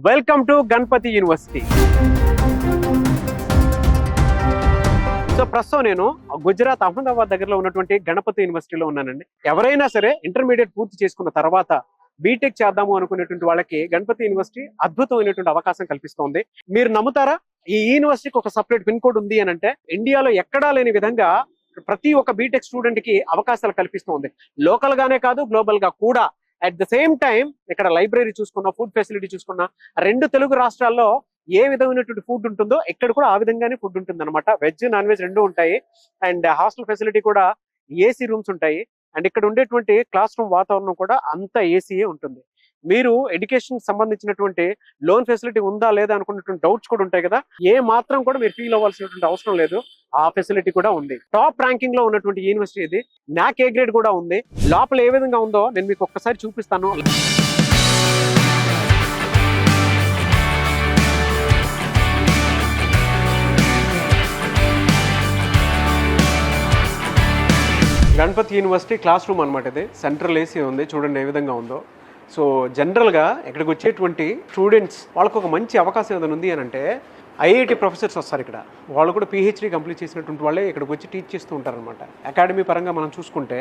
Welcome to Ganpati university. So ప్రస్తుతం నేను గుజరాత్ అహ్మదాబాద్ దగ్గరలో ఉన్నటువంటి గణపతి యూనివర్సిటీలో ఉన్నానండి. ఎవరైనా సరే ఇంటర్మీడియట్ పూర్తి చేసుకున్న తర్వాత బీటెక్ చేద్దాము అనుకునేటువంటి వాళ్ళకి గణపతి యూనివర్సిటీ అద్భుతమైనటువంటి అవకాశం కల్పిస్తోంది. మీరు నమ్ముతారా? ఈ యూనివర్సిటీకి ఒక సపరేట్ పిన్ కోడ్ ఉంది అని అంటే ఇండియాలో ఎక్కడా లేని విధంగా ప్రతి ఒక్క బీటెక్ స్టూడెంట్ కి అవకాశాలు కల్పిస్తుంది. లోకల్ గానే కాదు, గ్లోబల్ గా కూడా. అట్ ద సేమ్ టైం ఇక్కడ లైబ్రరీ చూసుకున్నా, ఫుడ్ ఫెసిలిటీ చూసుకున్నా, రెండు తెలుగు రాష్ట్రాల్లో ఏ విధమైనటువంటి ఫుడ్ ఉంటుందో ఇక్కడ కూడా ఆ విధంగానే ఫుడ్ ఉంటుంది అనమాట. వెజ్, నాన్ వెజ్ రెండు ఉంటాయి. అండ్ హాస్టల్ ఫెసిలిటీ కూడా ఏసీ రూమ్స్ ఉంటాయి. అండ్ ఇక్కడ ఉండేటువంటి క్లాస్ రూమ్ వాతావరణం కూడా అంత ఏసీయే ఉంటుంది. మీరు ఎడ్యుకేషన్ సంబంధించినటువంటి లోన్ ఫెసిలిటీ ఉందా లేదా అనుకున్నటువంటి డౌట్స్ కూడా ఉంటాయి కదా, ఏ మాత్రం కూడా మీరు ఫీల్ అవ్వాల్సినటువంటి అవసరం లేదు. ఆ ఫెసిలిటీ కూడా ఉంది. టాప్ ర్యాంకింగ్ లో ఉన్నటువంటి యూనివర్సిటీ ఇది. నాక్ ఏ గ్రేడ్ కూడా ఉంది. లోపల ఏ విధంగా ఉందో నేను మీకు ఒక్కసారి చూపిస్తాను. గణపతి యూనివర్సిటీ క్లాస్ రూమ్ అనమాట. ఇది సెంట్రల్ ఏసీ ఉంది, చూడండి ఏ విధంగా ఉందో. సో జనరల్గా ఇక్కడికి వచ్చేటువంటి స్టూడెంట్స్ వాళ్ళకు ఒక మంచి అవకాశం ఏదైనా ఉంది అని అంటే ఐఐటి ప్రొఫెసర్స్ వస్తారు ఇక్కడ. వాళ్ళు కూడా పిహెచ్డీ కంప్లీట్ చేసినటువంటి వాళ్ళే ఇక్కడికి వచ్చి టీచ్ చేస్తూ ఉంటారనమాట. అకాడమీ పరంగా మనం చూసుకుంటే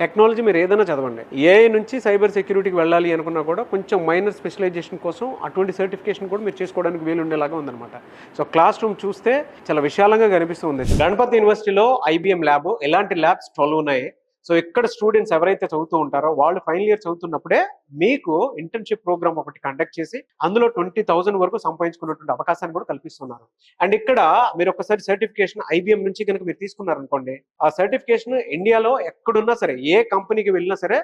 టెక్నాలజీ మీరు ఏదైనా చదవండి, ఏఐ నుంచి సైబర్ సెక్యూరిటీకి వెళ్ళాలి అనుకున్నా కూడా కొంచెం మైనర్ స్పెషలైజేషన్ కోసం అటువంటి సర్టిఫికేషన్ కూడా మీరు చేసుకోవడానికి వీలు ఉండేలాగా ఉందన్నమాట. సో క్లాస్ రూమ్ చూస్తే చాలా విశాలంగా కనిపిస్తుంది. గణపతి యూనివర్సిటీలో ఐబిఎం ల్యాబ్, ఎలాంటి ల్యాబ్స్ 12 ఉన్నాయి. సో ఇక్కడ స్టూడెంట్స్ ఎవరైతే చదువుతూ ఉంటారో వాళ్ళు ఫైనల్ ఇయర్ చదువుతున్నప్పుడే మీకు ఇంటర్న్షిప్ ప్రోగ్రామ్ ఒకటి కండక్ట్ చేసి అందులో 20,000 వరకు సంపాదించుకున్నటువంటి అవకాశాన్ని కూడా కల్పిస్తున్నారు. అండ్ ఇక్కడ మీరు ఒకసారి సర్టిఫికేషన్ ఐబిఎం నుంచి కనుక మీరు తీసుకున్నారనుకోండి, ఆ సర్టిఫికేషన్ ఇండియాలో ఎక్కడున్నా సరే, ఏ కంపెనీకి వెళ్ళినా సరే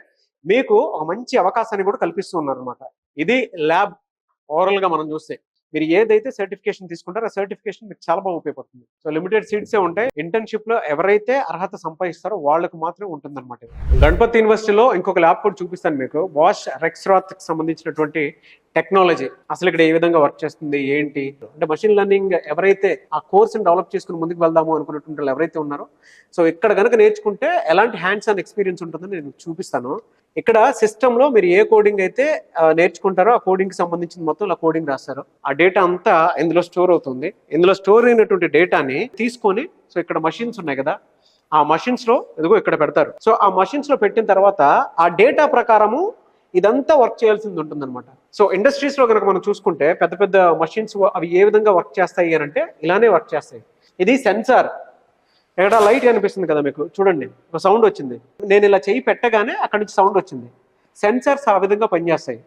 మీకు ఒక మంచి అవకాశాన్ని కూడా కల్పిస్తున్నారు అనమాట. ఇది ల్యాబ్ ఓవరాల్ గా మనం చూస్తే మీరు ఏదైతే సర్టిఫికేషన్ తీసుకుంటారో ఆ సర్టిఫికేషన్ మీకు చాలా బాగా ఉపయోగపడుతుంది. సో లిమిటెడ్ సీట్సే ఉంటాయి. ఇంటర్న్షిప్ లో ఎవరైతే అర్హత సంపాదిస్తారో వాళ్ళకు మాత్రమే ఉంటుంది అనమాట. గణపతి యూనివర్సిటీలో ఇంకొక ల్యాబ్ కూడా చూపిస్తాను మీకు. బాష్ రెక్స్రాత్ కి సంబంధించినటువంటి టెక్నాలజీ అసలు ఇక్కడ ఏ విధంగా వర్క్ చేస్తుంది ఏంటి అంటే, మషిన్ లెర్నింగ్ ఎవరైతే ఆ కోర్సుని డెవలప్ చేసుకుని ముందుకు వెళ్దాము అనుకున్నటువంటి వాళ్ళు ఎవరైతే ఉన్నారో, సో ఇక్కడ కనుక నేర్చుకుంటే ఎలాంటి హ్యాండ్స్ ఆన్ ఎక్స్పీరియన్స్ ఉంటుందని నేను చూపిస్తాను. ఇక్కడ సిస్టమ్ లో మీరు ఏ కోడింగ్ అయితే నేర్చుకుంటారో ఆ కోడింగ్ కి సంబంధించిన మొత్తం ఇలా కోడింగ్ రాస్తారు. ఆ డేటా అంతా ఇందులో స్టోర్ అవుతుంది. ఇందులో స్టోర్ అయినటువంటి డేటాని తీసుకొని, సో ఇక్కడ మషిన్స్ ఉన్నాయి కదా, ఆ మషిన్స్ లో ఇదిగో ఇక్కడ పెడతారు. సో ఆ మషిన్స్ లో పెట్టిన తర్వాత ఆ డేటా ప్రకారము ఇదంతా వర్క్ చేయాల్సింది ఉంటుంది అనమాట. సో ఇండస్ట్రీస్ లో కనుక మనం చూసుకుంటే పెద్ద పెద్ద మషిన్స్ అవి ఏ విధంగా వర్క్ చేస్తాయి అని అంటే ఇలానే వర్క్ చేస్తాయి. ఇది సెన్సార్. ఇక్కడ లైట్ కనిపిస్తుంది కదా మీకు, చూడండి ఒక సౌండ్ వచ్చింది. నేను ఇలా చేయి పెట్టగానే అక్కడి నుంచి సౌండ్ వచ్చింది. సెన్సార్స్ ఆ విధంగా పనిచేస్తాయి.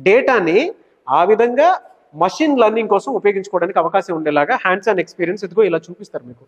డేటాని ఆ విధంగా మషిన్ లెర్నింగ్ కోసం ఉపయోగించుకోవడానికి అవకాశం ఉండేలాగా హ్యాండ్స్ ఆన్ ఎక్స్పీరియన్స్ ఇదిగో ఇలా చూపిస్తారు మీకు.